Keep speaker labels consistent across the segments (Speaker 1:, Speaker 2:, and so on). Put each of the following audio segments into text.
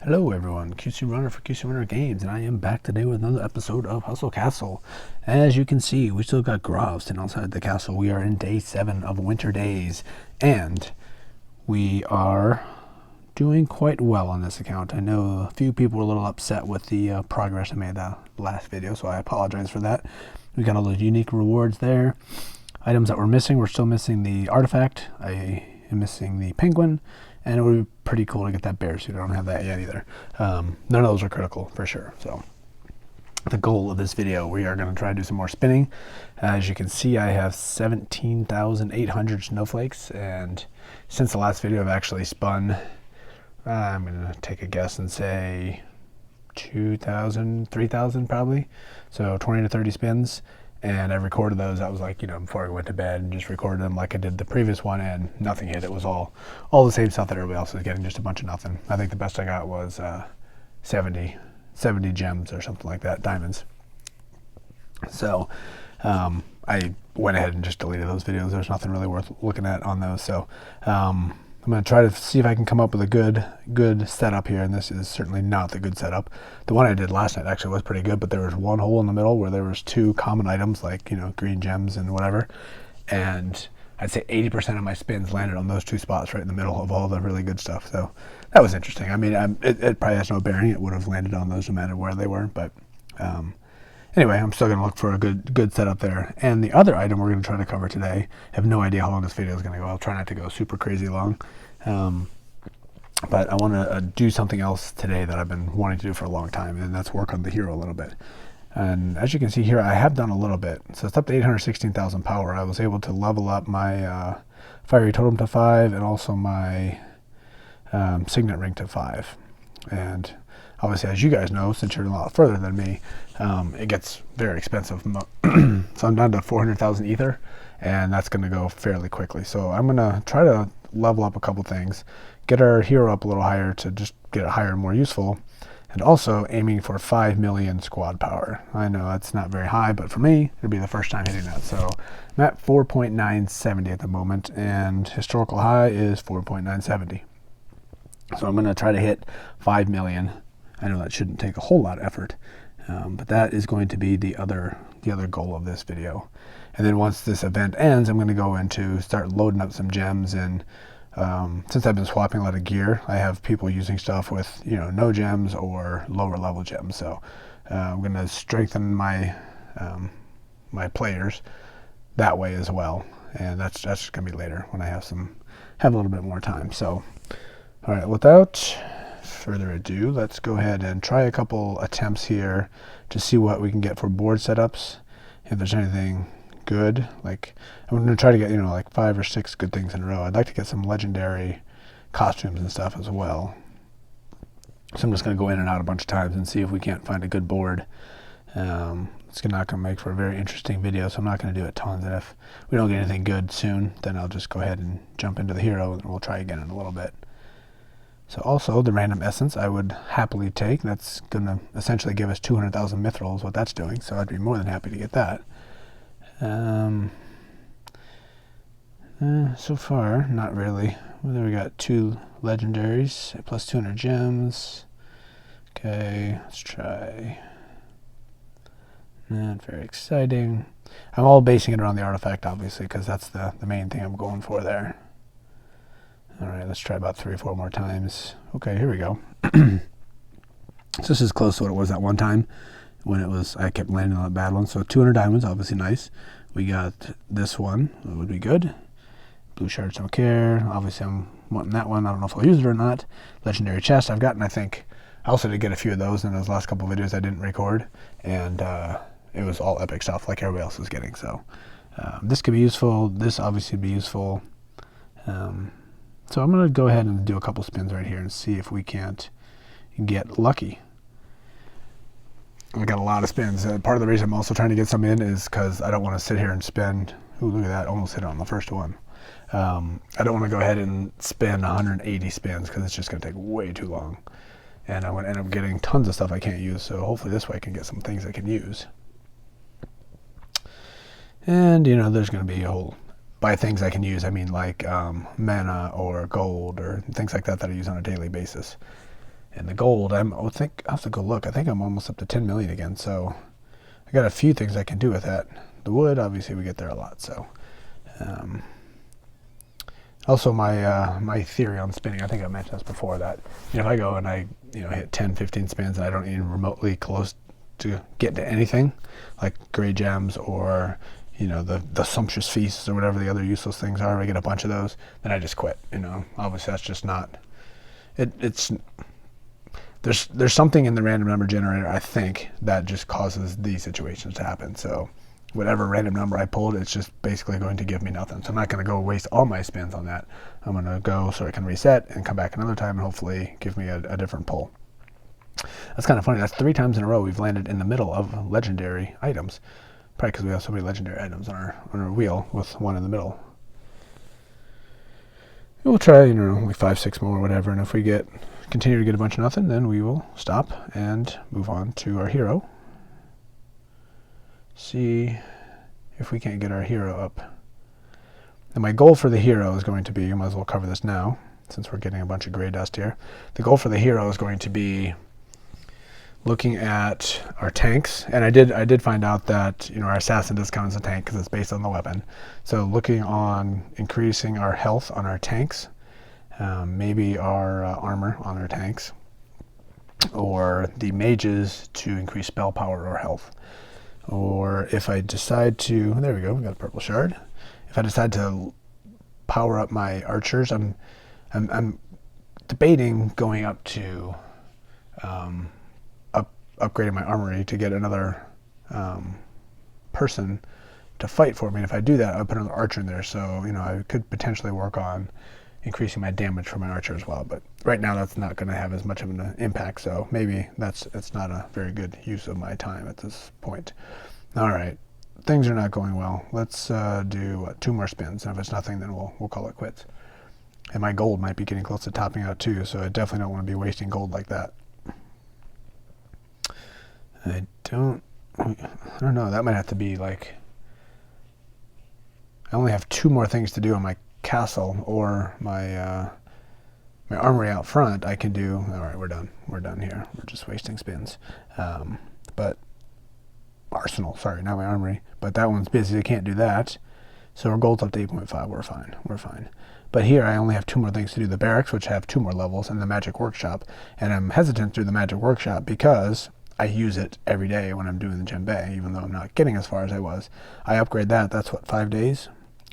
Speaker 1: Hello everyone, QC Runner for QC Runner Games, and I am back today with another episode of Hustle Castle. As you can see, we still got Grov sitting outside the castle. We are in day 7 of Winter Days, and we are doing quite well on this account. I know a few people were a little upset with the progress I made that last video, so I apologize for that. We got all those unique rewards there. Items that we're missing, we're still missing the artifact. I am missing the penguin. And it would be pretty cool to get that bear suit. I don't have that yet either. None of those are critical for sure. So the goal of this video, we are going to try to do some more spinning. As you can see, I have 17,800 snowflakes. And since the last video, I've actually spun, I'm going to take a guess and say 2,000, 3,000 probably. So 20 to 30 spins. And I recorded those. That was like, before I went to bed, and just recorded them like I did the previous one, and nothing hit. It was all the same stuff that everybody else was getting, just a bunch of nothing. I think the best I got was 70 gems or something like that, diamonds. So I went ahead and just deleted those videos. There's nothing really worth looking at on those. So I'm going to try to see if I can come up with a good setup here, and this is certainly not the good setup. The one I did last night actually was pretty good, but there was one hole in the middle where there was two common items like, green gems and whatever, and I'd say 80% of my spins landed on those two spots right in the middle of all the really good stuff. So that was interesting. I mean, it probably has no bearing. It would have landed on those no matter where they were, but anyway, I'm still going to look for a good setup there. And the other item we're going to try to cover today, I have no idea how long this video is going to go. I'll try not to go super crazy long. But I want to do something else today that I've been wanting to do for a long time, and that's work on the hero a little bit. And as you can see here, I have done a little bit. So it's up to 816,000 power. I was able to level up my fiery totem to 5 and also my signet ring to 5. And obviously, as you guys know, since you're a lot further than me, it gets very expensive. So I'm down to 400,000 ether, and that's going to go fairly quickly. So I'm going to try to level up a couple things, get our hero up a little higher to just get it higher and more useful, and also aiming for 5 million squad power. I know that's not very high, but for me, it'll be the first time hitting that. So I'm at 4.970 at the moment, and historical high is 4.970. So I'm going to try to hit 5 million. I know that shouldn't take a whole lot of effort, but that is going to be the other goal of this video. And then once this event ends, I'm going to go into start loading up some gems. And since I've been swapping a lot of gear, I have people using stuff with no gems or lower level gems. So I'm going to strengthen my my players that way as well. And that's going to be later when I have a little bit more time. So all right, without further ado, let's go ahead and try a couple attempts here to see what we can get for board setups. If there's anything good, like I'm going to try to get like 5 or 6 good things in a row. I'd like to get some legendary costumes and stuff as well. So I'm just going to go in and out a bunch of times and see if we can't find a good board. It's not going to make for a very interesting video, so I'm not going to do it tons. And if we don't get anything good soon, then I'll just go ahead and jump into the hero, and we'll try again in a little bit. So also the random essence I would happily take. That's going to essentially give us 200,000 mithrils, what that's doing. So I'd be more than happy to get that. So far, not really. Well, we got 2 legendaries, plus 200 gems. Okay, let's try. Not very exciting. I'm all basing it around the artifact, obviously, because that's the main thing I'm going for there. All right, let's try about 3 or 4 more times. Okay, here we go. So this is close to what it was that one time when I kept landing on the bad one. So 200 diamonds, obviously nice. We got this one, that would be good. Blue shards, don't care. Obviously I'm wanting that one. I don't know if I'll use it or not. Legendary chest I've gotten, I think. I also did get a few of those in those last couple videos I didn't record. And it was all epic stuff like everybody else was getting. So this could be useful. This obviously would be useful. So I'm going to go ahead and do a couple spins right here and see if we can't get lucky. I got a lot of spins. Part of the reason I'm also trying to get some in is because I don't want to sit here and spend. Ooh, look at that! Almost hit on the first one. I don't want to go ahead and spend 180 spins because it's just going to take way too long, and I'm going to end up getting tons of stuff I can't use. So hopefully this way I can get some things I can use. And there's going to be a whole. By things I can use, I mean like mana or gold or things like that that I use on a daily basis. And the gold, I have to go look. I think I'm almost up to 10 million again. So I got a few things I can do with that. The wood, obviously, we get there a lot. So also my theory on spinning, I think I mentioned this before, that if I go and I hit 10, 15 spins and I don't even remotely close to get to anything like gray gems or the sumptuous feasts or whatever the other useless things are, if I get a bunch of those, then I just quit. Obviously that's just not it's there's something in the random number generator, I think, that just causes these situations to happen. So whatever random number I pulled, it's just basically going to give me nothing. So I'm not going to go waste all my spins on that. I'm going to go so I can reset and come back another time and hopefully give me a different pull. That's kind of funny. That's 3 times in a row we've landed in the middle of legendary items. Probably because we have so many legendary items on our wheel with one in the middle. We'll try, like 5, 6 more, whatever. And if we continue to get a bunch of nothing, then we will stop and move on to our hero. See if we can't get our hero up. And my goal for the hero is going to be, I might as well cover this now since we're getting a bunch of gray dust here. The goal for the hero is going to be looking at our tanks, and I did find out that our assassin does count as a tank because it's based on the weapon. So looking on increasing our health on our tanks, maybe our armor on our tanks, or the mages to increase spell power or health. Or if I decide to, there we go, we got a purple shard. If I decide to power up my archers, I'm debating going up to upgrading my armory to get another person to fight for me. And if I do that, I'll put another archer in there. So I could potentially work on increasing my damage for my archer as well. But right now, that's not going to have as much of an impact. So maybe it's not a very good use of my time at this point. All right, things are not going well. Let's do 2 more spins, and if it's nothing, then we'll call it quits. And my gold might be getting close to topping out too, so I definitely don't want to be wasting gold like that. I don't know. That might have to be like, I only have 2 more things to do on my castle or my my armory out front. I can do. All right, we're done. We're done here. We're just wasting spins. But arsenal, sorry, not my armory. But that one's busy. I can't do that. So our gold's up to 8.5. We're fine. We're fine. But here I only have 2 more things to do. The barracks, which have 2 more levels, and the magic workshop. And I'm hesitant through the magic workshop because I use it every day when I'm doing the djembe, even though I'm not getting as far as I was. I upgrade that. That's what, 5 days?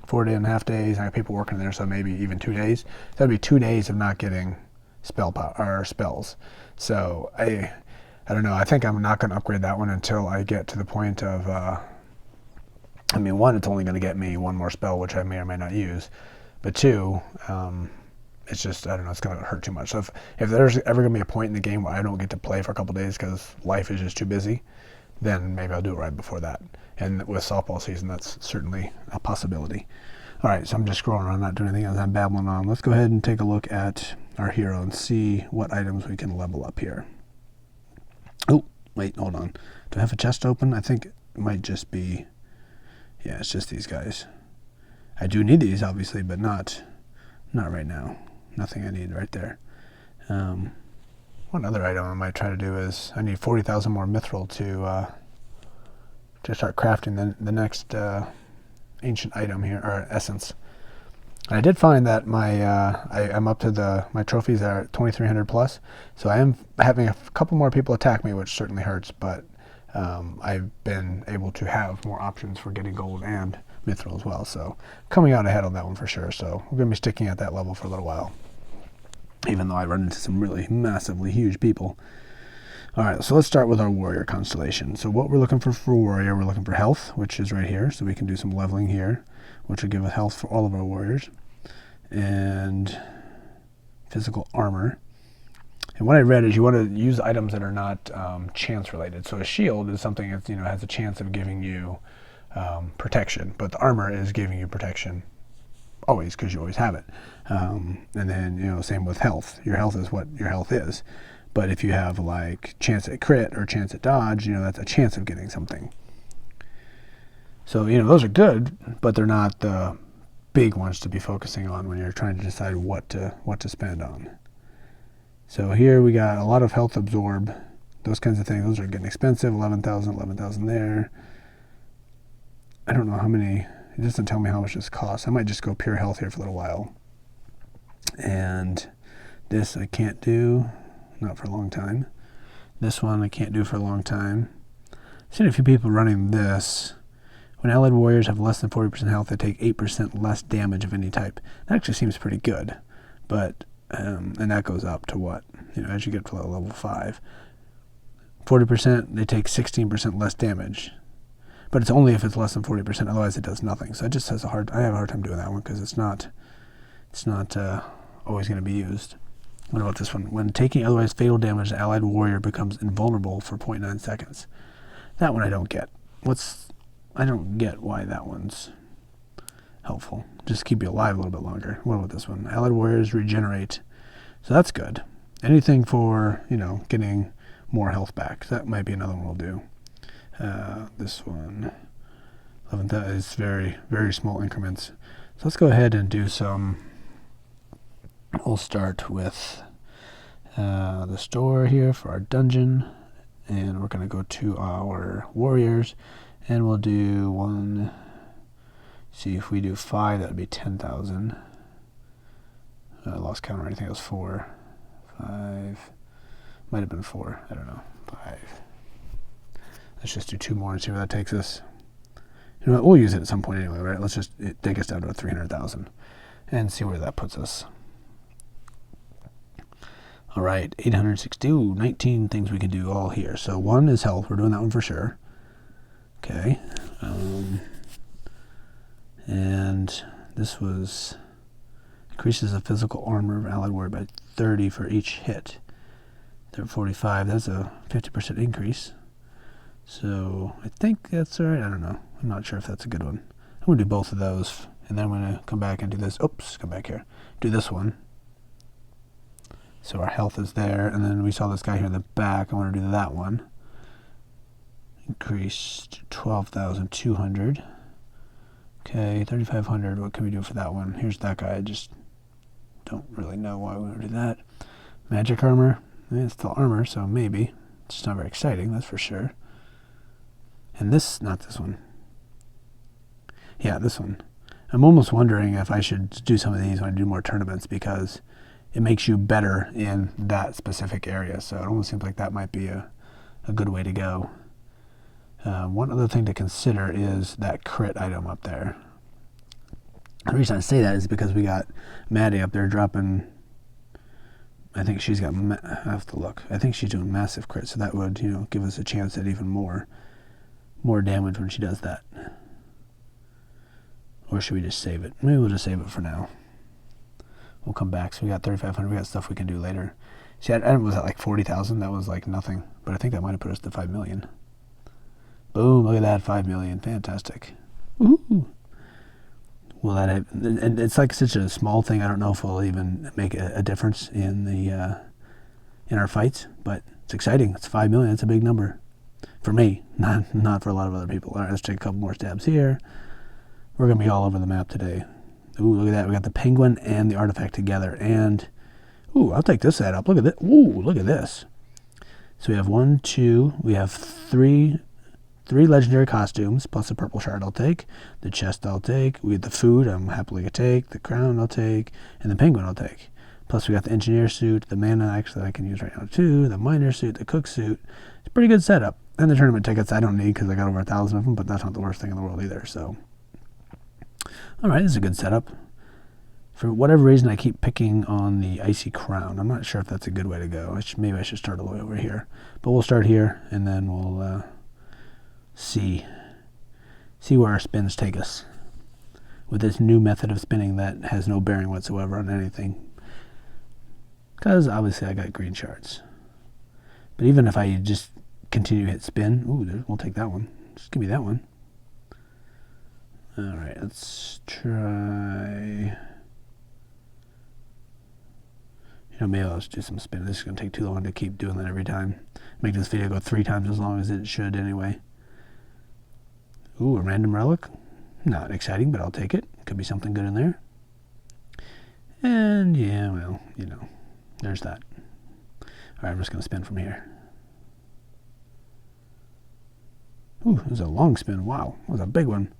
Speaker 1: 4.5 days. I got people working there, so maybe even 2 days. That'd be 2 days of not getting spell power or spells. So I don't know. I think I'm not going to upgrade that one until I get to the point of. I mean, 1, it's only going to get me 1 more spell, which I may or may not use. But 2, it's just, I don't know, it's going to hurt too much. So if there's ever going to be a point in the game where I don't get to play for a couple days because life is just too busy, then maybe I'll do it right before that. And with softball season, that's certainly a possibility. All right, so I'm just scrolling around, not doing anything else. I'm babbling on. Let's go ahead and take a look at our hero and see what items we can level up here. Oh, wait, hold on. Do I have a chest open? I think it might just be, yeah, it's just these guys. I do need these, obviously, but not right now. Nothing I need right there. One other item I might try to do is I need 40,000 more mithril to start crafting the next ancient item here, or essence. And I did find that I'm up to my trophies are at 2,300 plus, so I am having a couple more people attack me, which certainly hurts, but I've been able to have more options for getting gold and mithril as well, so coming out ahead on that one for sure. So we're going to be sticking at that level for a little while, even though I run into some really massively huge people. All right, so let's start with our warrior constellation. So what we're looking for warrior, we're looking for health, which is right here, so we can do some leveling here, which will give us health for all of our warriors, and physical armor. And what I read is you want to use items that are not chance related. So a shield is something that has a chance of giving you protection, but the armor is giving you protection always because you always have it. And then same with health. Your health is what your health is. But if you have like chance at crit or chance at dodge, that's a chance of getting something. So those are good, but they're not the big ones to be focusing on when you're trying to decide what to spend on. So here we got a lot of health absorb, those kinds of things. Those are getting expensive. 11,000, 11,000 there. I don't know how many. It doesn't tell me how much this costs. I might just go pure health here for a little while. And this I can't do, not for a long time. This one I can't do for a long time. I've seen a few people running this. When allied warriors have less than 40% health, they take 8% less damage of any type. That actually seems pretty good. But, and that goes up to what? As you get to level 5. 40%, they take 16% less damage. But it's only if it's less than 40%, otherwise it does nothing. So it just has I have a hard time doing that one because it's not always going to be used. What about this one? When taking otherwise fatal damage, the allied warrior becomes invulnerable for 0.9 seconds. That one I don't get. I don't get why that one's helpful. Just keep you alive a little bit longer. What about this one? Allied warriors regenerate. So that's good. Anything for, getting more health back. So that might be another one we'll do. This one, 11, that is very, very small increments. So let's go ahead and do some. We'll start with the store here for our dungeon, and we're going to go to our warriors, and we'll do one. See, if we do 5, that would be 10,000. I lost count, or anything. It was 4, 5. Might have been 4. I don't know. 5. Let's just do 2 more and see where that takes us. You know what? We'll use it at some point anyway, right? Let's just take us down to 300,000 and see where that puts us. All right, 860. 19 things we can do all here. So 1 is health. We're doing that one for sure. Okay. And this was increases the physical armor of allied warrior by 30 for each hit. They're 45. That's a 50% increase. So I think that's all right. I don't know. I'm not sure if that's a good one. I'm going to do both of those. And then I'm going to come back and do this. Oops, come back here. Do this one. So our health is there. And then we saw this guy here in the back. I want to do that one. Increased 12,200. Okay, 3,500. What can we do for that one? Here's that guy. I just don't really know why we would do that. Magic armor. It's still armor, so maybe. It's just not very exciting, that's for sure. And this, not this one. Yeah, this one. I'm almost wondering if I should do some of these when I do more tournaments, because it makes you better in that specific area. So it almost seems like that might be a good way to go. One other thing to consider is that crit item up there. The reason I say that is because we got Maddie up there dropping. I think she's got. I have to look. I think she's doing massive crit, so that would give us a chance at even more damage when she does that. Or should we just save it? Maybe we'll just save it for now. We'll come back. So we got 3,500. We got stuff we can do later. See, I was at like 40,000. That was like nothing, but I think that might have put us to 5 million. Boom! Look at that, 5 million. Fantastic. Ooh. Will that have, and it's like such a small thing. I don't know if it'll even make a difference in the in our fights, but it's exciting. It's 5 million. It's a big number for me, not for a lot of other people. All right, let's take a couple more stabs here. We're gonna be all over the map today. Ooh, look at that. We got the penguin and the artifact together, and ooh, I'll take this setup. Look at this. Ooh, look at this. So we have 1, 2. We have 3 legendary costumes, plus a purple shard I'll take. The chest I'll take. We have the food I'm happily going to take. The crown I'll take. And the penguin I'll take. Plus we got the engineer suit, the mana axe that I can use right now too, the miner suit, the cook suit. It's a pretty good setup. And the tournament tickets I don't need because I got over 1,000 of them, but that's not the worst thing in the world either. So, alright, this is a good setup. For whatever reason, I keep picking on the icy crown. I'm not sure if that's a good way to go. Maybe I should start all the way over here. But we'll start here, and then we'll see where our spins take us with this new method of spinning that has no bearing whatsoever on anything, because obviously I got green shards. But even if I just continue to hit spin, ooh, we'll take that one. Just give me that one. Alright, let's try. Maybe I'll just do some spin. This is going to take too long to keep doing that every time. Make this video go 3 times as long as it should anyway. Ooh, a random relic. Not exciting, but I'll take it. Could be something good in there. And yeah, well, there's that. Alright, I'm just going to spin from here. Ooh, it was a long spin. Wow, that was a big one.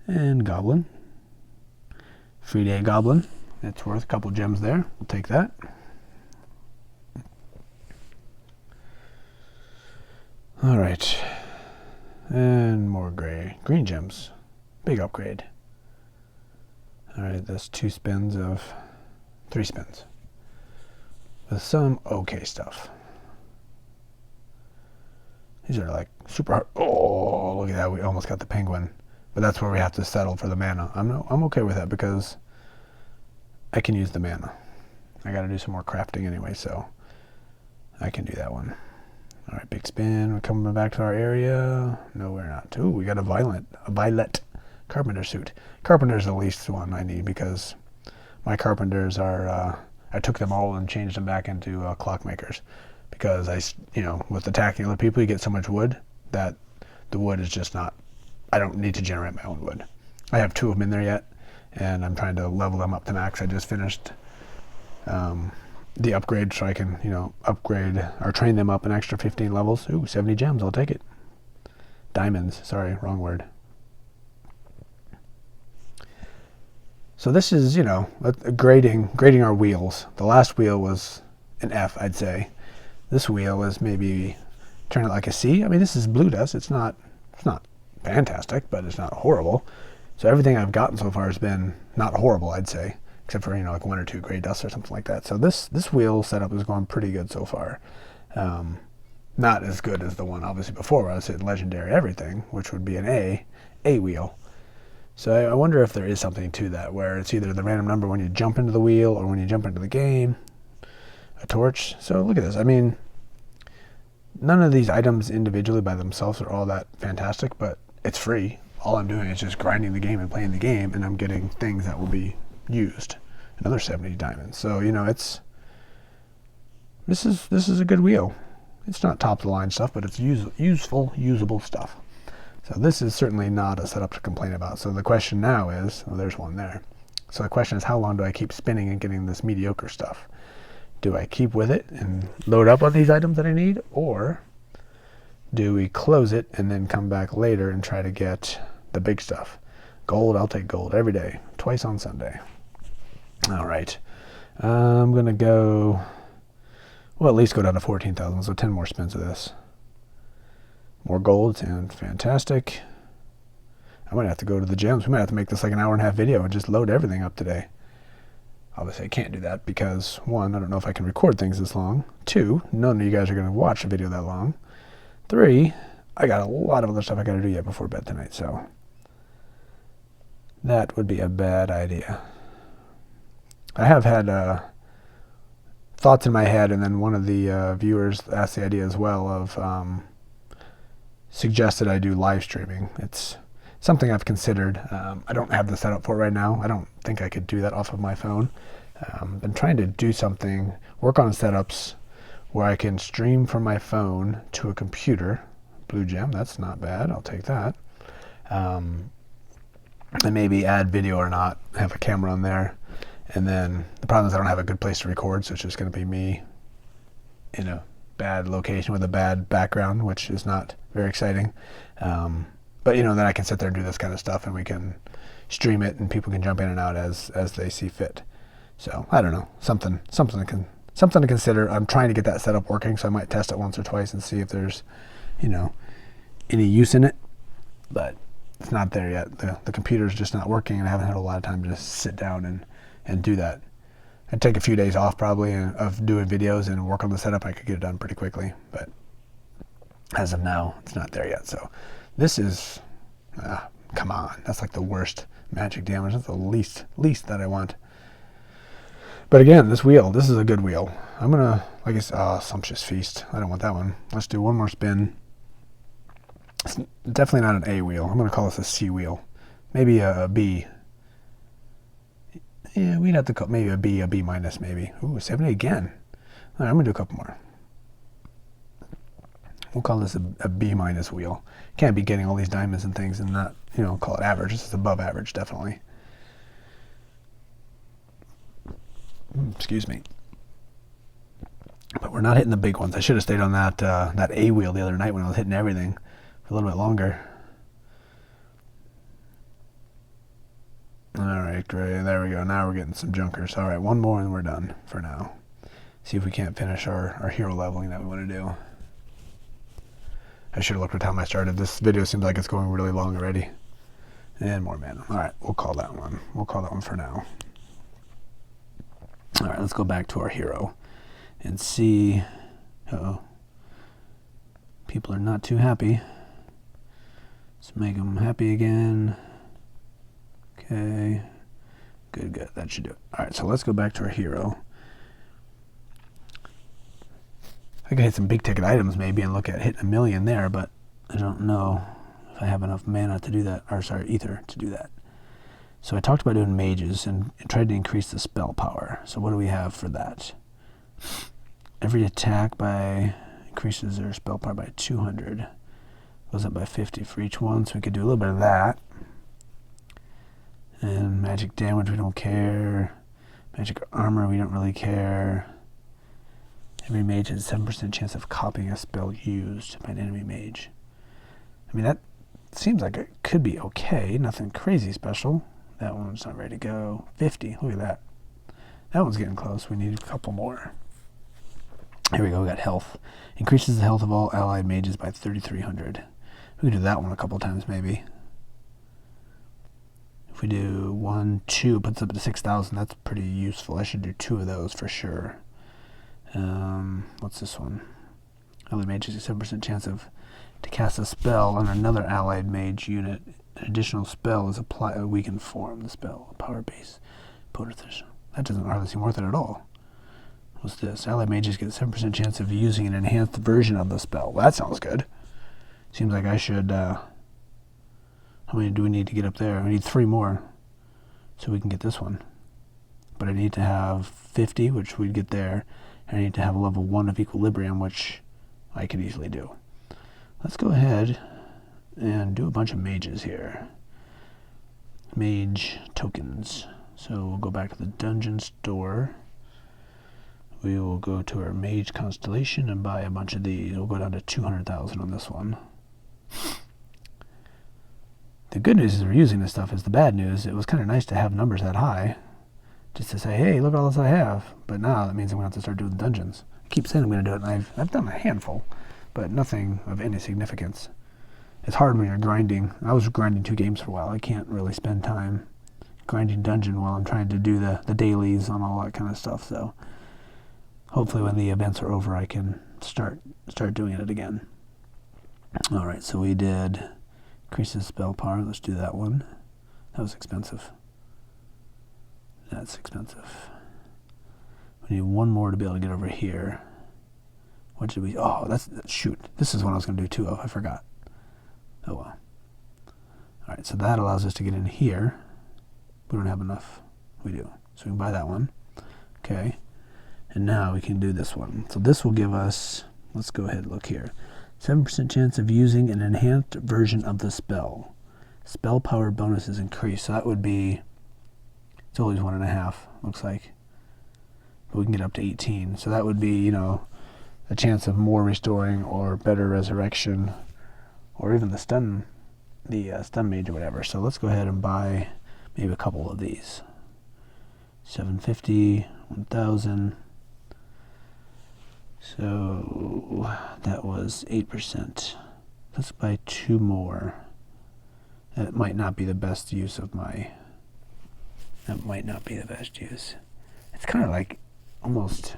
Speaker 1: And Goblin. Free day Goblin. It's worth a couple gems there. We'll take that. Alright. And more green gems. Big upgrade. Alright, that's 2 spins of 3 spins. With some okay stuff. These are like super hard. Oh, look at that. We almost got the penguin. But that's where we have to settle for the mana. I'm okay with that because I can use the mana. I got to do some more crafting anyway, so I can do that one. All right, big spin. We're coming back to our area. No, we're not. Ooh, we got a violet carpenter suit. Carpenter's the least one I need because my carpenters are, I took them all and changed them back into clockmakers because with attacking other people, you get so much wood that the wood is just not, I don't need to generate my own wood. I have 2 of them in there yet, and I'm trying to level them up to max. I just finished the upgrade so I can, upgrade or train them up an extra 15 levels. Ooh, 70 gems, I'll take it. Diamonds, sorry, wrong word. So this is, grading our wheels. The last wheel was an F, I'd say. This wheel is maybe turn it like a C. I mean, this is blue dust. It's not fantastic, but it's not horrible. So everything I've gotten so far has been not horrible, I'd say, except for like 1 or 2 gray dust or something like that. So this wheel setup is going pretty good so far. Not as good as the one obviously before where I was hitting legendary everything, which would be an A wheel. So I wonder if there is something to that where it's either the random number when you jump into the wheel or when you jump into the game. A torch. So look at this. I mean, none of these items individually by themselves are all that fantastic, but it's free. All I'm doing is just grinding the game and playing the game, and I'm getting things that will be used. Another 70 diamonds. So this is a good wheel. It's not top of the line stuff, but it's usable stuff. So this is certainly not a setup to complain about. So the question now is, there's one there. So the question is, how long do I keep spinning and getting this mediocre stuff? Do I keep with it and load up on these items that I need, or do we close it and then come back later and try to get the big stuff? Gold, I'll take gold every day, twice on Sunday. All right. I'm going to go, at least go down to 14,000, so 10 more spins of this. More gold, and fantastic. I might have to go to the gems. We might have to make this like an hour-and-a-half video and just load everything up today. Obviously, I can't do that because, 1, I don't know if I can record things this long. 2, none of you guys are going to watch a video that long. 3, I got a lot of other stuff I got to do yet before bed tonight, so that would be a bad idea. I have had thoughts in my head, and then one of the viewers asked the idea as well of suggested I do live streaming. It's something I've considered. I don't have the setup for it right now. I don't think I could do that off of my phone. Been trying to do something, work on setups where I can stream from my phone to a computer. Blue gem, that's not bad. I'll take that. And maybe add video or not, have a camera on there. And then the problem is I don't have a good place to record, so it's just going to be me in a bad location with a bad background, which is not very exciting. But then I can sit there and do this kind of stuff, and we can stream it, and people can jump in and out as they see fit. So I don't know, something to consider. I'm trying to get that setup working, so I might test it once or twice and see if there's, any use in it. But it's not there yet. The computer's just not working, and I haven't had a lot of time to just sit down and do that. I'd take a few days off probably of doing videos and work on the setup. I could get it done pretty quickly, but as of now, it's not there yet. So this is, come on, that's like the worst magic damage. That's the least that I want. But again, this is a good wheel. I'm gonna, Sumptuous Feast. I don't want that one. Let's do one more spin. It's definitely not an A wheel. I'm gonna call this a C wheel. Maybe a B. Yeah, we'd have to call maybe a B minus maybe. Ooh, 70 again. All right, I'm gonna do a couple more. We'll call this a B minus wheel. Can't be getting all these diamonds and things and not, call it average. This is above average, definitely. Excuse me. But we're not hitting the big ones. I should have stayed on that that A wheel the other night when I was hitting everything for a little bit longer. All right, great. There we go. Now we're getting some junkers. All right, one more and we're done for now. See if we can't finish our hero leveling that we want to do. I should have looked at time I started. This video seems like it's going really long already. And more mana. All right, we'll call that one. We'll call that one for now. All right, let's go back to our hero and see. Uh-oh. People are not too happy. Let's make them happy again. Okay. Good, good. That should do it. All right, so let's go back to our hero. I could hit some big ticket items maybe and look at hitting 1 million there, but I don't know if I have enough mana to do that, or sorry, ether to do that. So I talked about doing mages and tried to increase the spell power. So what do we have for that? Every attack increases their spell power by 200. Goes up by 50 for each one, so we could do a little bit of that. And magic damage, we don't care. Magic armor, we don't really care. Every mage has a 7% chance of copying a spell used by an enemy mage. I mean, that seems like it could be okay. Nothing crazy special. That one's not ready to go. 50, look at that. That one's getting close. We need a couple more. Here we go, we got health. Increases the health of all allied mages by 3,300. We could do that one a couple times maybe. If we do 1, 2, puts up to 6,000, that's pretty useful. I should do 2 of those for sure. What's this one? Allied mage has a 7% chance to cast a spell on another allied mage unit. An additional spell is applied a weakened form. The spell, power base, potent. That doesn't hardly seem worth it at all. What's this? Allied mages get a 7% chance of using an enhanced version of the spell. Well, that sounds good. Seems like I should. How many do we need to get up there? We need 3 more, so we can get this one. But I need to have 50, which we'd get there. I need to have a level 1 of equilibrium, which I could easily do. Let's go ahead and do a bunch of mages here. Mage tokens. So we'll go back to the dungeon store. We will go to our mage constellation and buy a bunch of these. We'll go down to 200,000 on this one. The good news is we're using this stuff. Is the bad news. It was kind of nice to have numbers that high, just to say, hey, look at all this I have. But now that means I'm going to have to start doing the dungeons. I keep saying I'm going to do it, and I've done a handful, but nothing of any significance. It's hard when you're grinding. I was grinding 2 games for a while. I can't really spend time grinding dungeon while I'm trying to do the dailies on all that kind of stuff. So hopefully when the events are over, I can start doing it again. All right, so we did increases spell power. Let's do that one. That was expensive. That's expensive. We need 1 more to be able to get over here. What did we... Oh, shoot. This is one I was going to do 2 of. I forgot. Oh, well. All right, so that allows us to get in here. We don't have enough. We do. So we can buy that one. Okay. And now we can do this one. So this will give us... Let's go ahead and look here. 7% chance of using an enhanced version of the spell. Spell power bonus is increased. So that would be... It's always 1.5, looks like. But we can get up to 18. So that would be, you know, a chance of more restoring or better resurrection, or even the stun mage or whatever. So let's go ahead and buy maybe a couple of these. 750, 1,000. So that was 8%. Let's buy 2 more. That might not be the best use of my... That might not be the best use. It's kind of like almost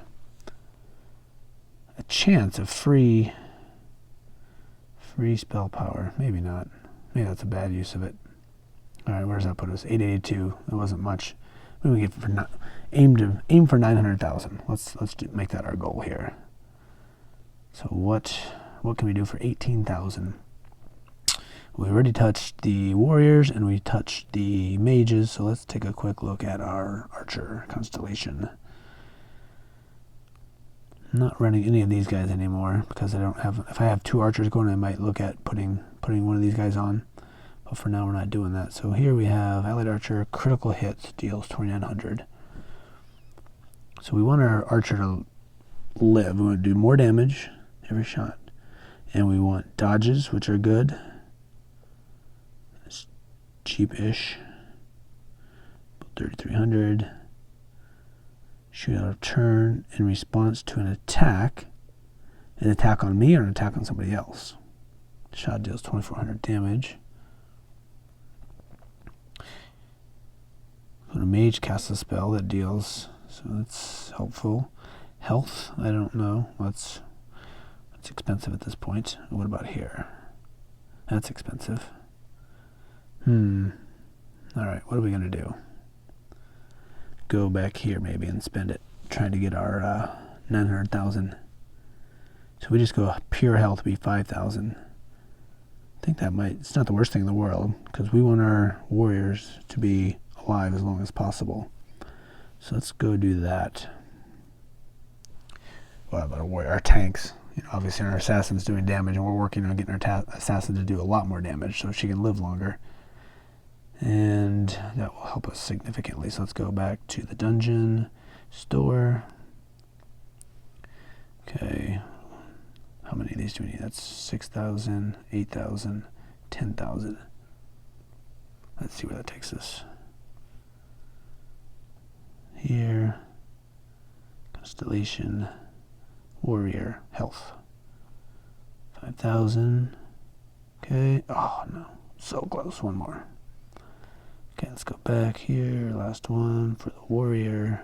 Speaker 1: a chance of free spell power. Maybe not. Maybe that's a bad use of it. All right, where does that put us? 882. It wasn't much. Maybe we get for aim for 900,000. Let's make that our goal here. So what can we do for 18,000? We already touched the warriors and we touched the mages, so let's take a quick look at our archer constellation. I'm not running any of these guys anymore because I don't have... If I have 2 archers going, I might look at putting one of these guys on. But for now, we're not doing that. So here we have allied archer, critical hits, deals 2,900. So we want our archer to live. We want to do more damage every shot. And we want dodges, which are good. It's cheap-ish. 3,300. Shoot out of turn in response to an attack. An attack on me or an attack on somebody else. Shot deals 2,400 damage. When a mage casts a spell that deals, so that's helpful. Health, I don't know. That's expensive at this point. What about here? That's expensive. Alright, what are we going to do? Go back here maybe and spend it. Trying to get our 900,000. So we just go pure health to be 5,000. I think that might, it's not the worst thing in the world, because we want our warriors to be alive as long as possible. So let's go do that. What about our tanks? You know, obviously our assassin's doing damage, and we're working on getting our assassin to do a lot more damage so she can live longer. And that will help us significantly. So let's go back to the dungeon store. Okay. How many of these do we need? That's 6,000, 8,000, 10,000. Let's see where that takes us. Here. Constellation. Warrior. Health. 5,000. Okay. Oh, no. So close. One more. Okay, let's go back here. Last one for the warrior.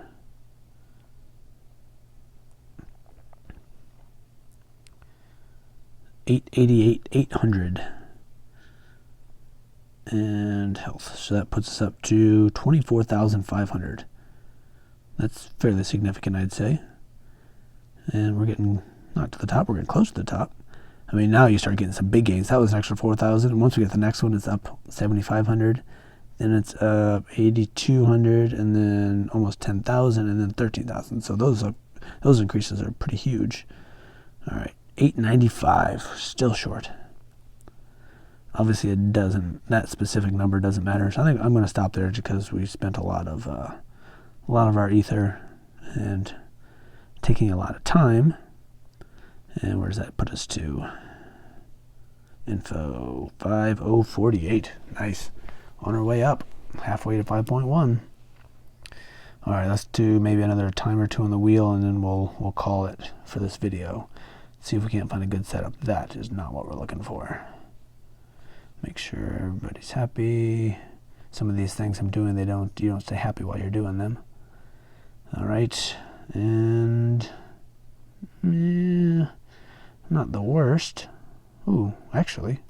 Speaker 1: $888,800 and health. So that puts us up to 24,500. That's fairly significant, I'd say. And we're getting not to the top. We're getting close to the top. I mean, now you start getting some big gains. That was an extra 4,000. And once we get the next one, it's up 7,500. Then it's up 8,200, and then almost 10,000, and then 13,000. So those increases are pretty huge. All right, 895, still short. Obviously, it doesn't. That specific number doesn't matter. So I think I'm going to stop there because we spent a lot of our ether and taking a lot of time. And where does that put us to? Info 5048. Nice. On our way up, halfway to 5.1. All right, let's do maybe another time or two on the wheel, and then we'll call it for this video. See if we can't find a good setup. That is not what we're looking for. Make sure everybody's happy. Some of these things I'm doing, you don't stay happy while you're doing them. All right, and not the worst. Ooh, actually.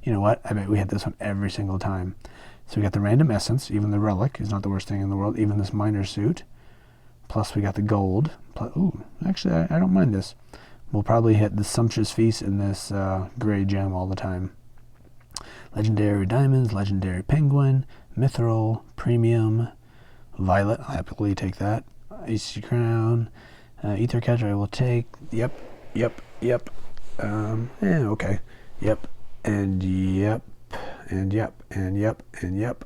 Speaker 1: You know what? I bet we hit this one every single time. So we got the random essence. Even the relic is not the worst thing in the world. Even this miner suit. Plus we got the gold. Ooh, actually, I don't mind this. We'll probably hit the sumptuous feast in this gray gem all the time. Legendary diamonds, legendary penguin, mithril, premium, violet. I'll happily take that. Icy crown, ether catcher. I will take. Yep. Okay. Yep. And yep, and yep, and yep, and yep.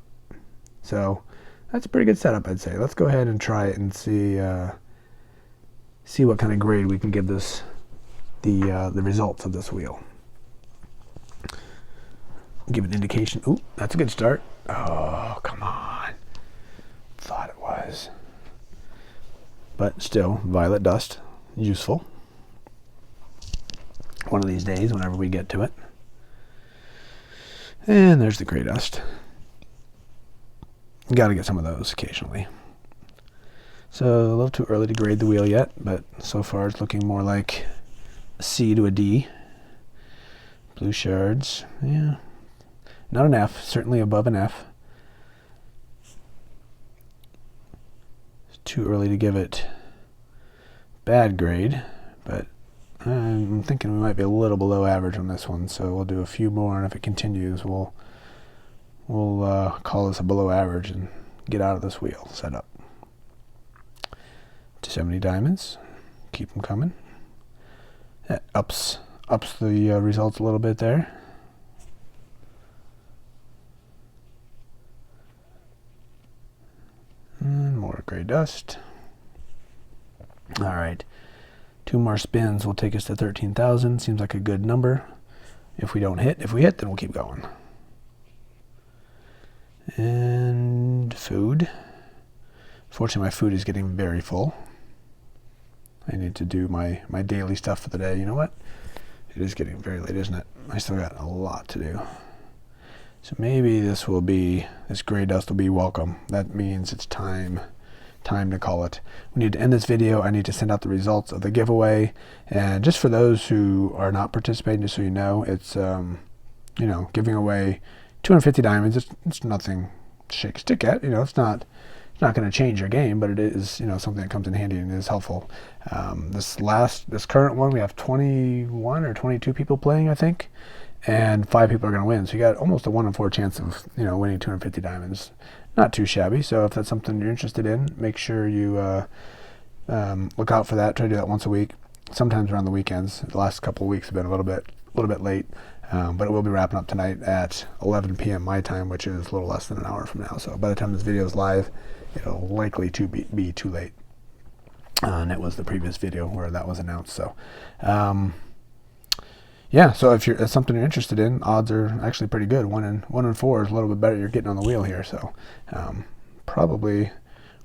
Speaker 1: So that's a pretty good setup, I'd say. Let's go ahead and try it and see what kind of grade we can give this, the results of this wheel. Give an indication. Ooh, that's a good start. Oh, come on. Thought it was. But still, violet dust, useful. One of these days, whenever we get to it. And there's the gray dust. Got to get some of those occasionally. So a little too early to grade the wheel yet, but so far it's looking more like a C to a D. Blue shards, yeah. Not an F, certainly above an F. It's too early to give it bad grade, but I'm thinking we might be a little below average on this one, so we'll do a few more, and if it continues, we'll call this a below average and get out of this wheel setup. 270 diamonds, keep them coming. That ups the results a little bit there. And more gray dust. All right. 2 more spins will take us to 13,000. Seems like a good number. If we hit, then we'll keep going. And food. Fortunately, my food is getting very full. I need to do my daily stuff for the day. You know what? It is getting very late, isn't it? I still got a lot to do. So maybe this gray dust will be welcome. That means it's time to call it. We need to end this video. I need to send out the results of the giveaway. And just for those who are not participating, just so you know, it's, giving away 250 diamonds. It's nothing to shake a stick at. It's not going to change your game, but it is, something that comes in handy and is helpful. This current one, we have 21 or 22 people playing, I think, and 5 people are going to win. So you got almost a 1 in 4 chance of, winning 250 diamonds. Not too shabby. So if that's something you're interested in, make sure you look out for that. Try to do that once a week, sometimes around the weekends. The last couple of weeks have been a little bit late, but it will be wrapping up tonight at 11 p.m. my time, which is a little less than an hour from now. So by the time this video is live, it'll likely be too late. And it was the previous video where that was announced. So, yeah. So if it's something you're interested in, odds are actually pretty good. 1 in 4 is a little bit better. You're getting on the wheel here. So, probably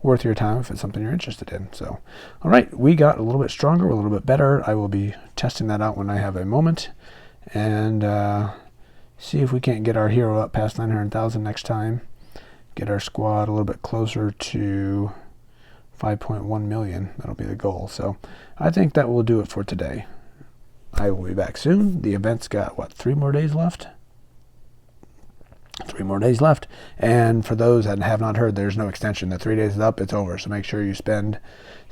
Speaker 1: worth your time if it's something you're interested in. So, all right, we got a little bit stronger, we're a little bit better. I will be testing that out when I have a moment, and see if we can't get our hero up past 900,000 next time. Get our squad a little bit closer to 5.1 million. That'll be the goal. So I think that will do it for today. I will be back soon. The event's got, 3 more days left? 3 more days left. And for those that have not heard, there's no extension. The 3 days is up, it's over. So make sure you spend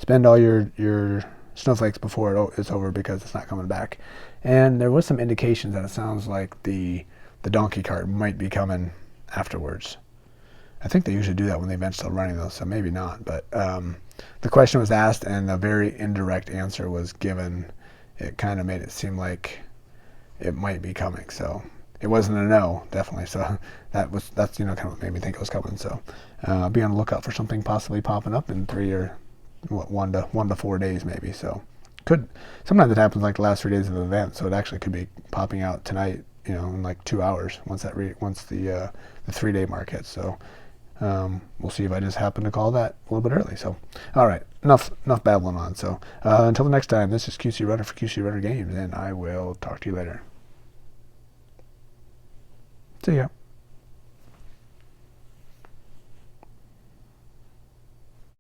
Speaker 1: all your snowflakes before it's over, because it's not coming back. And there was some indications that it sounds like the donkey cart might be coming afterwards. I think they usually do that when the event's still running, though, so maybe not. But the question was asked, and a very indirect answer was given. It kind of made it seem like it might be coming. So it wasn't a no, definitely. So that's kind of what made me think it was coming. So be on the lookout for something possibly popping up in 3 or 1 to 4 days, maybe. So sometimes it happens like the last 3 days of the event. So it actually could be popping out tonight, in like 2 hours once the 3-day mark hits. So. We'll see if I just happen to call that a little bit early. So, all right, enough babbling on. So, until the next time, this is QC Runner for QC Runner Games, and I will talk to you later. See ya.